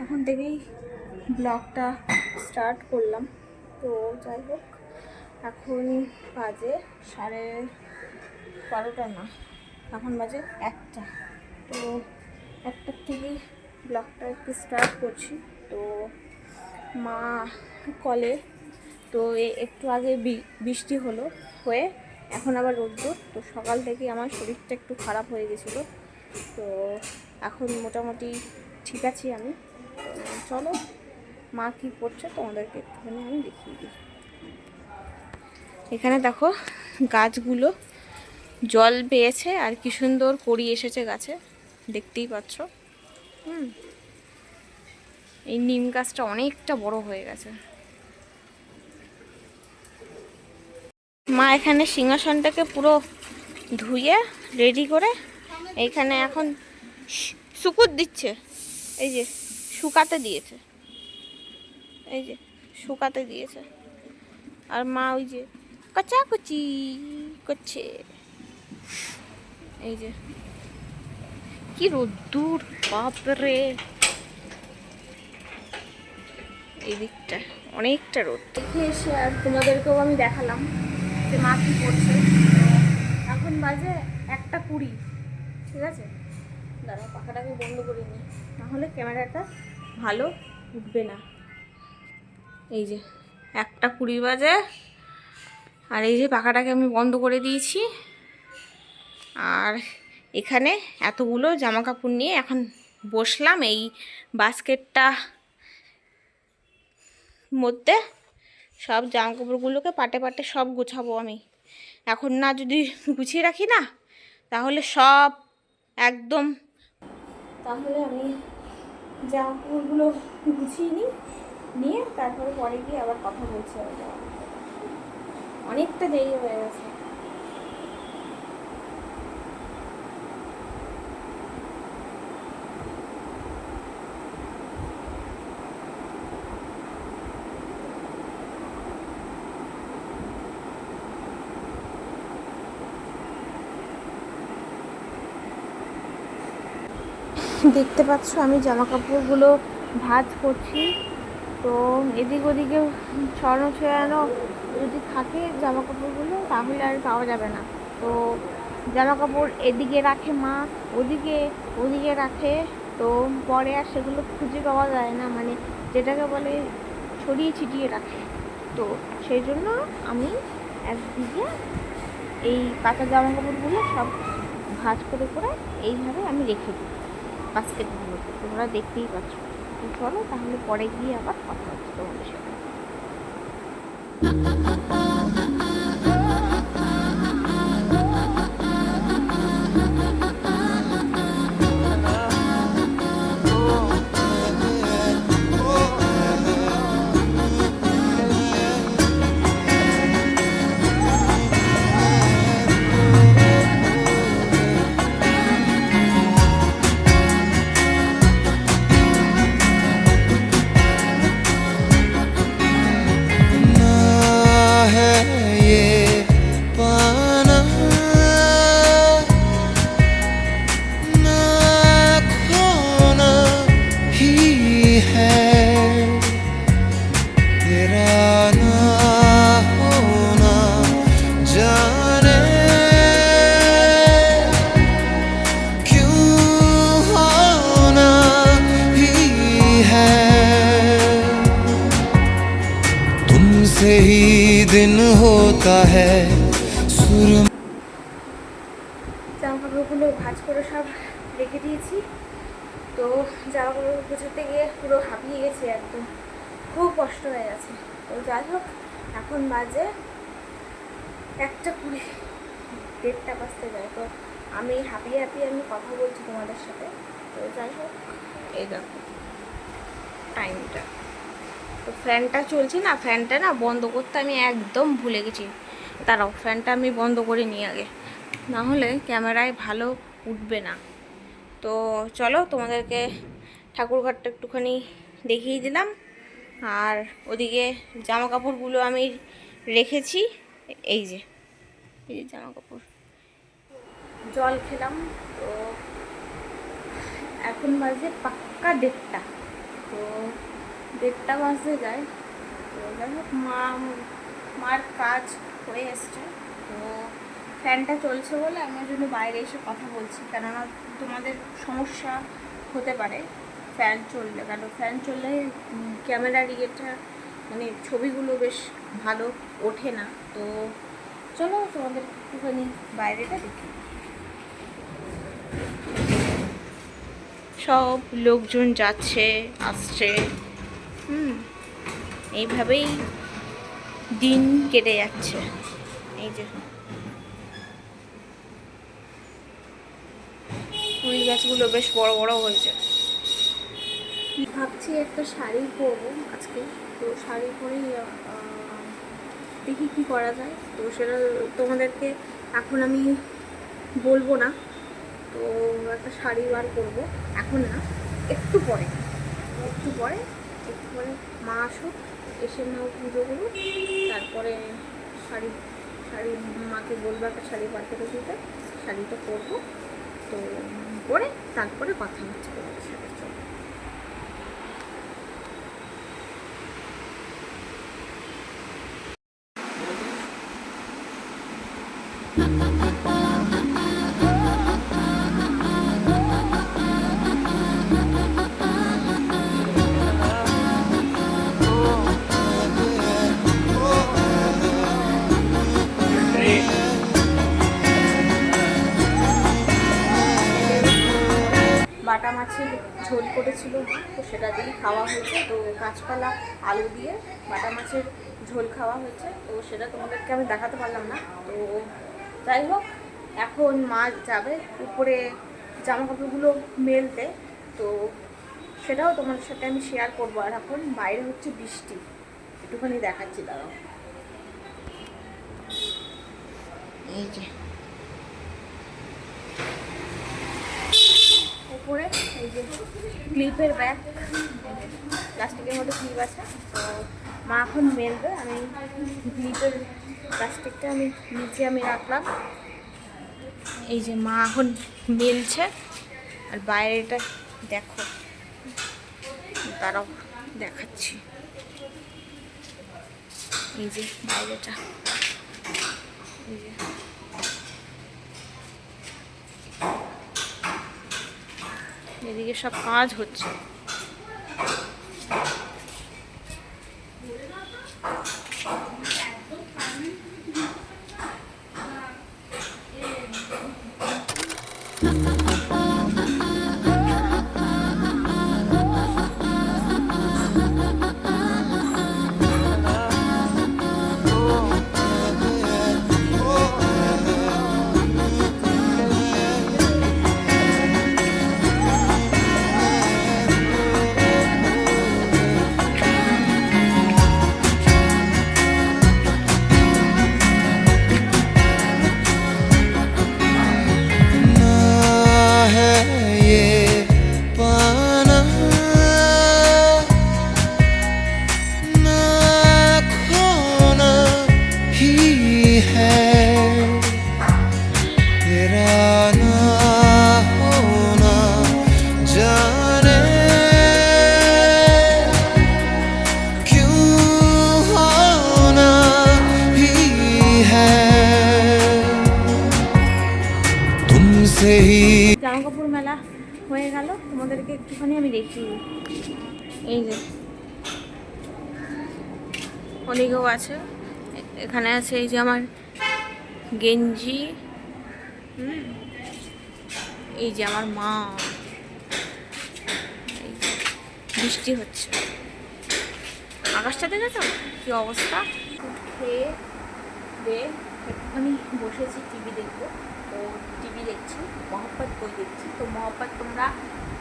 এখন থেকেই ব্লগটা স্টার্ট করলাম। তো যাই হোক, এখন বাজে 12:30 না, এখন বাজে 1টা। তো 1টার থেকেই ব্লগটা একটু স্টার্ট করছি। তো মা কলে, তো একটু আগে বৃষ্টি হয়ে এখন আবার রোদ্দুর। তো সকাল থেকে আমার শরীরটা একটু খারাপ হয়ে গেছিলো। তো এখন মোটামুটি ঠিক আছি আমি। তো চলো মা কী করছে তোমাদেরকে একটুখানি আমি দেখিয়ে দিই। এখানে দেখো গাছগুলো জল পেয়েছে আর কি সুন্দর কড়ি এসেছে গাছে, দেখতেই পাচ্ছ। এই নিম গাছটা অনেকটা বড় হয়ে গেছে। মা এখানে সিংহাসনটাকে পুরো ধুয়ে রেডি করে এইখানে এখন শুকুর দিচ্ছে। এই যে শুকাতে দিয়েছে, এই যে শুকাতে দিয়েছে। আর মা ওই যে কচাকুচি করছে। এই যে কি রোদ্দুর, বাপরে! এই দিকটা অনেকটা রোদ। দেখে এসে আর তোমাদেরকেও আমি দেখালাম যে মা কি করছে। এখন বাজে 1:20, ঠিক আছে? দাঁড়াও পাখাটাকে বন্ধ করে নিই, নাহলে ক্যামেরাটা ভালো উঠবে না। এই যে 1:20 বাজে, আর এই যে পাখাটাকে আমি বন্ধ করে দিয়েছি। আর এখানে এতগুলো জামা কাপড় নিয়ে এখন বসলাম এই বাস্কেটটা মধ্যে। সব জামা কাপড়গুলোকে পাটে পাটে সব গুছাবো আমি। এখন না যদি গুছিয়ে রাখি না, তাহলে সব একদম, তাহলে আমি জামা কাপড়গুলো গুছিয়ে নিয়ে তারপরে পরে গিয়ে আবার কথা বলছি। অনেকটা দেরি হয়ে গেছে। দেখতে পাচ্ছ আমি জামা কাপড়গুলো ভাঁজ করছি। তো এদিক ওদিকে ছড়ানো যদি থাকে জামা কাপড়গুলো, তাহলে আর পাওয়া যাবে না। তো জামা কাপড় এদিকে রাখে মা, ওদিকে রাখে। তো পরে আর সেগুলো খুঁজে পাওয়া যায় না, মানে যেটাকে বলে ছড়িয়ে ছিটিয়ে রাখে। তো সেই জন্য আমি একদিকে এই কাঁচা জামা কাপড়গুলো সব ভাঁজ করে এইভাবে আমি রেখে দিই বাস্কেটগুলোতে। তোমরা দেখতেই পাচ্ছ। তো চলো তাহলে পরে গিয়ে আবার কথা হচ্ছে তোমাদের সাথে। से ही दिन होता है सुर। জামা কাপড়গুলো ভাঁজ করে সব রেখে দিয়েছি। তো জামা কাপড় গোছাতে গিয়ে পুরো হাঁপিয়ে গেছি, একদম খুব কষ্ট হয়ে গেছে। তো যাই হোক, এখন বাজে 1:20, 1:30 বাজতে যায়। তো আমি হাঁপিয়ে আমি কথা বলছি তোমাদের সাথে। তো যাই হোক, এই দেখো টাইমটা। তো ফ্যানটা চলছে না, ফ্যানটা না বন্ধ করতে আমি একদম ভুলে গেছি। দাঁড়াও, ফ্যানটা আমি বন্ধ করে নিই আগে, না হলে ক্যামেরায় ভালো উঠবে না। তো চলো তোমাদেরকে ঠাকুরঘরটা একটুখানি দেখিয়ে দিলাম। আর ওদিকে জামা কাপড়গুলো আমি রেখেছি। এই যে জামা কাপড়। জল খেলাম। তো এখন বাজে পাক্কা 1:30। তো 1:30 বাজতে যায়। তো যাই হোক মার কাজ হয়ে এসছে, তো ফ্যানটা চলছে বলে আমি ওই জন্য বাইরে এসে কথা বলছি, কেননা তোমাদের সমস্যা হতে পারে ফ্যান চললে, কারণ ফ্যান চললে ক্যামেরার ইয়েটা মানে ছবিগুলো বেশ ভালো ওঠে না। তো চলো তোমাদের একটুখানি বাইরেটা দেখি। সব লোকজন যাচ্ছে আসছে, এইভাবেই দিন কেটে যাচ্ছে। এই যে ফুল গাছগুলো বেশ বড় বড় হয়েছে। ভাবছি একটা শাড়ি পরবো আজকে, তো শাড়ি পরেই দেখি কি করা যায়। তো সেটা তোমাদেরকে এখন আমি বলবো না। তো একটা শাড়ি বার করবো, এখন না, একটু পরে একটু পরে একটু পরে মা আসুক, এসে মাও পুজো করুক, তারপরে শাড়ি শাড়ি মাকে বলবো একটা শাড়ি বার করে দিতে, শাড়িটা পরবো। তো পরে তারপরে কথা হচ্ছে তোমাদের সাথে। চলো। বাটা মাছের ঝোল করেছিল, তো সেটা দিয়েই খাওয়া হয়েছে। তো কাঁচকলা আলু দিয়ে বাটা মাছের ঝোল খাওয়া হয়েছে, তো সেটা তোমাদেরকে আমি দেখাতে পারলাম না। তো যাই হোক, এখন মা যাবে উপরে জামা কাপড়গুলো মেলতে, তো সেটাও তোমাদের সাথে আমি শেয়ার করবো। আর এখন বাইরে হচ্ছে বৃষ্টি, একটুখানি দেখাচ্ছি, দাঁড়াও। এই যে উপরে এই যে ক্লিপের ব্যাগ, প্লাস্টিকের মধ্যে ক্লিপ আছে, তো মা এখন মেলবে। আমি ক্লিপের প্লাস্টিকটা আমি নিচে আমি রাখলাম। এই যে মা এখন মেলছে, আর বাইরেটা দেখো, তারাও দেখাচ্ছি। এই যে বাইরেটা, এই যে এদিকে সব কাজ হচ্ছে। জামা কাপড় মেলা হয়ে গেল, তোমাদেরকে একটুখানি আমি দেখিয়ে দিই। এই যে অনেকেও আছে, এখানে আছে এই যে আমার গেঞ্জি, এই যে আমার মা, বৃষ্টি হচ্ছে, আকাশটা দেখেছো কি অবস্থা। খেয়ে দিয়ে একটুখানি বসেছি, টিভি দেখবো। তো টিভি দেখছি, মহব্বত বই দেখছি। তো মহব্বত তোমরা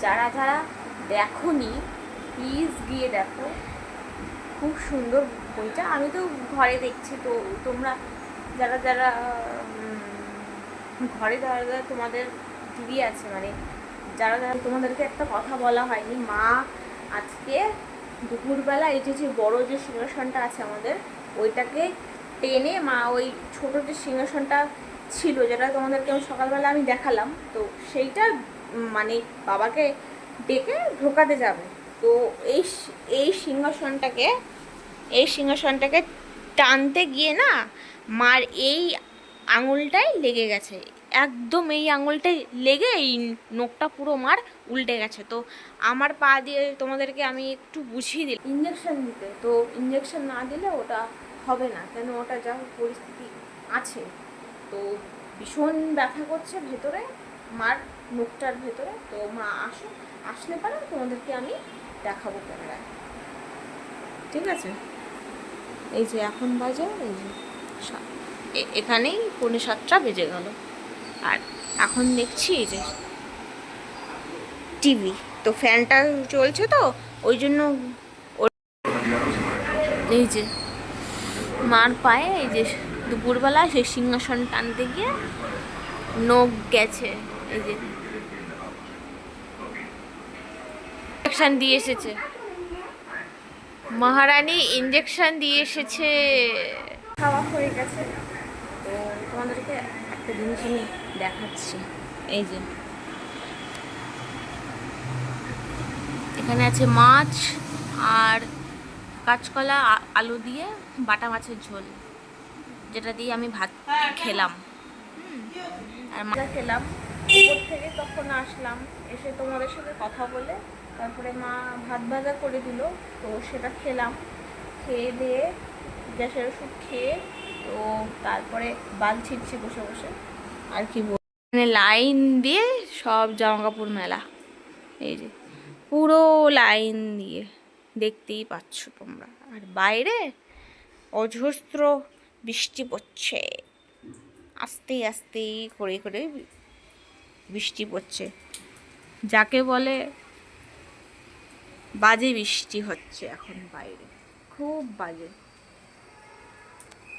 যারা যারা দেখোনি প্লিজ গিয়ে দেখো, খুব সুন্দর বইটা। আমি তো ঘরে দেখছি, তো তোমরা যারা যারা ঘরে যারা যারা তোমাদের টিভি আছে, মানে যারা যারা, তোমাদেরকে একটা কথা বলা হয়নি, মা আজকে দুপুরবেলা এই যে বড় যে সিংহাসনটা আছে আমাদের, ওইটাকে টেনে মা ওই ছোটো যে সিংহাসনটা ছিল, যেটা তোমাদেরকে আমি সকালবেলা আমি দেখালাম, তো সেইটা মানে বাবাকে ডেকে ঢোকাতে যাবে। তো তো এই সিংহাসনটাকে টানতে গিয়ে না মার এই আঙুলটাই লেগে গেছে, একদম এই আঙুলটাই লেগে এই নখটা পুরো মার উল্টে গেছে। তো আমার পা দিয়ে তোমাদেরকে আমি একটু বুঝিয়ে দিই ইঞ্জেকশন দিতে, তো ইঞ্জেকশন না দিলে ওটা হবে না, কেন ওটা যা পরিস্থিতি আছে। তো ভীষণ ব্যথা করছে ভেতরে, মার নখটার ভেতরে। তো মা আসলে পারে তোমাদেরকে আমি দেখাবো ক্যামেরায়, ঠিক আছে? এই যে এখন বাজে এই যে এখানেই 6:45 বেজে গেল, আর এখন দেখছি এই যে টিভি, তো ফ্যানটা চলছে তো ওই জন্য এই যে মার পায়ে এই যে দুপুরবেলা সেই সিংহাসন টানতে গিয়ে নখ গেছে। এই যে ইঞ্জেকশন দিয়ে এসেছে মহারানী, ইঞ্জেকশন দিয়ে এসেছে। খাওয়া হয়ে গেছে, তো তোমাদেরকে একটা জিনিস আমি দেখাচ্ছি। এই যে এখানে আছে মাছ আর কাঁচকলা আলু দিয়ে বাটা মাছের ঝোল, যেটা দিয়ে আমি ভাত খেলাম। আর মাছ খেলাম উপর থেকে, তখন আসলাম, এসে তোমাদের সাথে কথা বলে তারপরে মা ভাত ভাজা করে দিল, তো সেটা খেলাম। খেয়ে দিয়ে গ্যাসের ওষুধ খেয়ে তো তারপরে বাল ছিটছি বসে বসে। আর কি বলবো, লাইন দিয়ে সব জামা কাপড় মেলা, এই যে পুরো লাইন দিয়ে দেখতেই পাচ্ছ তোমরা। আর বাইরে অজস্র বৃষ্টি পড়ছে, আস্তে আস্তে করে করে বৃষ্টি পড়ছে, যাকে বলে বাজে বৃষ্টি হচ্ছে এখন বাইরে, খুব বাজে।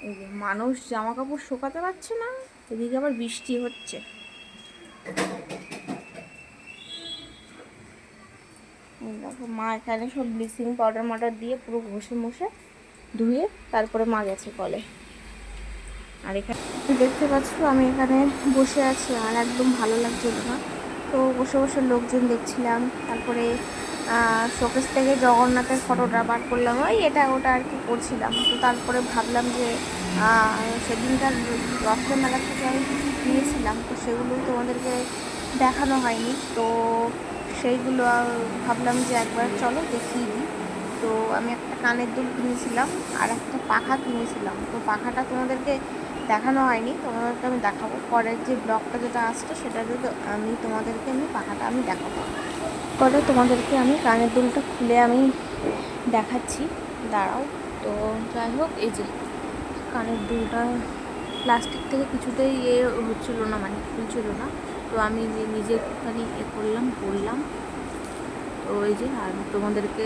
এই যে মানুষ জামা কাপড় শুকাতে পারছে না, এদিকে আবার বৃষ্টি হচ্ছে। দেখো মা এখানে সব ব্লিচিং পাউডার দিয়ে পুরো ঘষে মশে ধুয়ে তারপরে মা গেছে কলে। আর এখানে দেখতে পাচ্ছ আমি এখানে বসে আছি, আর একদম ভালো লাগছিল না, তো বসে বসে লোকজন দেখছিলাম। তারপরে শোকেস থেকে জগন্নাথের ফটোটা বার করলাম, ওই এটা ওটা আর কি করছিলাম। তো তারপরে ভাবলাম যে সেদিনকার রথের মেলা থেকে আমি কিছু কিনেছিলাম, তো সেগুলো তোমাদেরকে দেখানো হয়নি, তো সেইগুলো ভাবলাম যে একবার চলো দেখিয়ে দিই। তো আমি একটা কানের দুল কিনেছিলাম আর একটা পাখা কিনেছিলাম, তো পাখাটা তোমাদেরকে দেখানো হয়নি, তোমাদেরকে আমি দেখাবো পরের যে ব্লগটা যেটা আসছে সেটাতে তোমাদেরকে পাখাটা আমি দেখাবো। পরে তোমাদেরকে আমি কানের দুলটা খুলে আমি দেখাচ্ছি, দাঁড়াও। তো যাই হোক, এই যে কানের দুলটা প্লাস্টিক থেকে কিছুতেই হচ্ছিলো না, মানে খুলছিল না, তো আমি নিজে একটুখানি পরলাম। তো এই যে আর তোমাদেরকে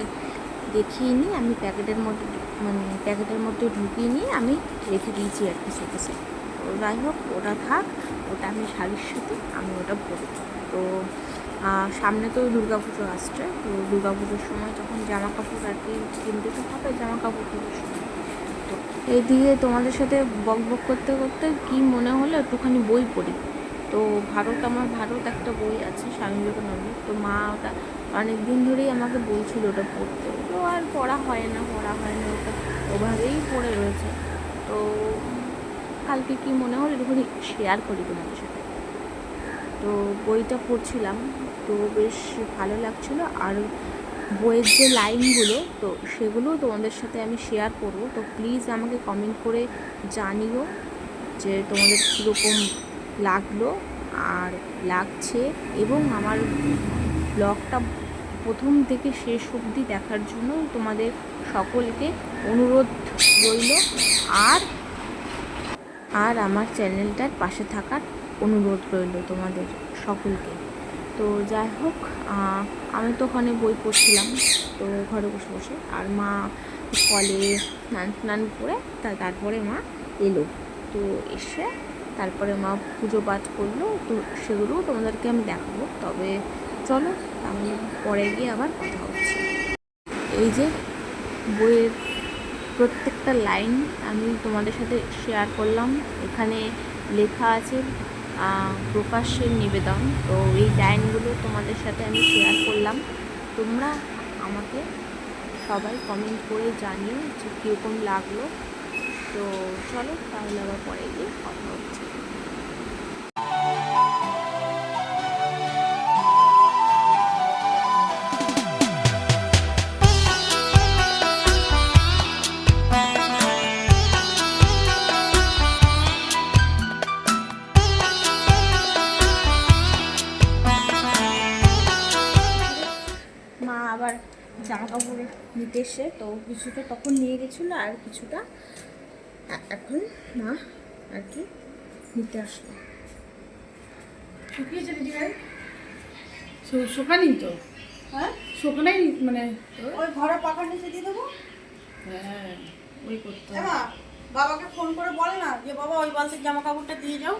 দেখিয়ে নিই, আমি প্যাকেটের মধ্যে ঢুকিয়ে নিয়ে আমি রেখে দিয়েছি আর কি শোকেসে। তো যাই হোক, ওটা থাক, ওটা আমি শাড়ির সাথে আমি ওটা পরি। তো সামনে তো দুর্গাপুজো আসছে, তো দুর্গাপুজোর সময় যখন জামা কাপড় আর কি কিনতে তো হবে, জামা কাপড় পুজোর সময়। তো এইদিকে তোমাদের সাথে বক করতে করতে কি মনে হলো একটুখানি বই পড়ি। তো আমার ভারত একটা বই আছে স্বামী বিবেকানন্দের, তো মা ওটা অনেক দিন ধরেই আমাকে বলছিল ওটা পড়তে, তো আর পড়া হয় না ওটা ওভাবেই পড়ে রয়েছে। তো কালকে কি মনে হলো একটুখানি শেয়ার করি তোমাদের সাথে। তো বইটা পড়ছিলাম, তো বেশ ভালো লাগছিলো, আর বইয়ের যে লাইনগুলো তো সেগুলোও তোমাদের সাথে আমি শেয়ার করবো। তো প্লিজ আমাকে কমেন্ট করে জানিও যে তোমাদের কীরকম লাগলো আর লাগছে, এবং আমার ব্লগটা প্রথম থেকে শেষ অবধি দেখার জন্য তোমাদের সকলকে অনুরোধ রইল, আর আমার চ্যানেলটার পাশে থাকার অনুরোধ রইল তোমাদের সকলকে। তো যাই হোক, আমি তো ওখানে বই পড়ছিলাম, তো ঘরে বসে বসে, আর মা কলে স্নান করে তারপরে মা এলো, তো এসে তারপরে মা পুজো পাঠ করলো, তো সেগুলোও তোমাদেরকে আমি দেখাবো। তবে চলো তাহলে পরে গিয়ে আবার কথা হচ্ছে। এই যে বইয়ের প্রত্যেকটা লাইন আমি তোমাদের সাথে শেয়ার করলাম, এখানে লেখা আছে প্রকাশ্যের নিবেদন, তো এই লাইনগুলো তোমাদের সাথে আমি শেয়ার করলাম। তোমরা আমাকে সবাই কমেন্ট করে জানিও যে কীরকম লাগলো। তো চলো তাহলে আবার পরে গিয়ে কথা হচ্ছে। মা আবার জামা কাপড় নিতে এসে, তো কিছুটা তখন নিয়ে গেছিলো আর কিছুটা এখন মা আর কি নিতে আসলো। শুকিয়েছে দিদি ভাই? শোকানি তো? হ্যাঁ শোকানাই, মানে ওই ঘরে পাখার নিচে দিয়ে দেবো। হ্যাঁ ওই করতে হবে। বাবাকে ফোন করে বলে না যে বাবা ওই বালতির জামা কাপড়টা দিয়ে যাও।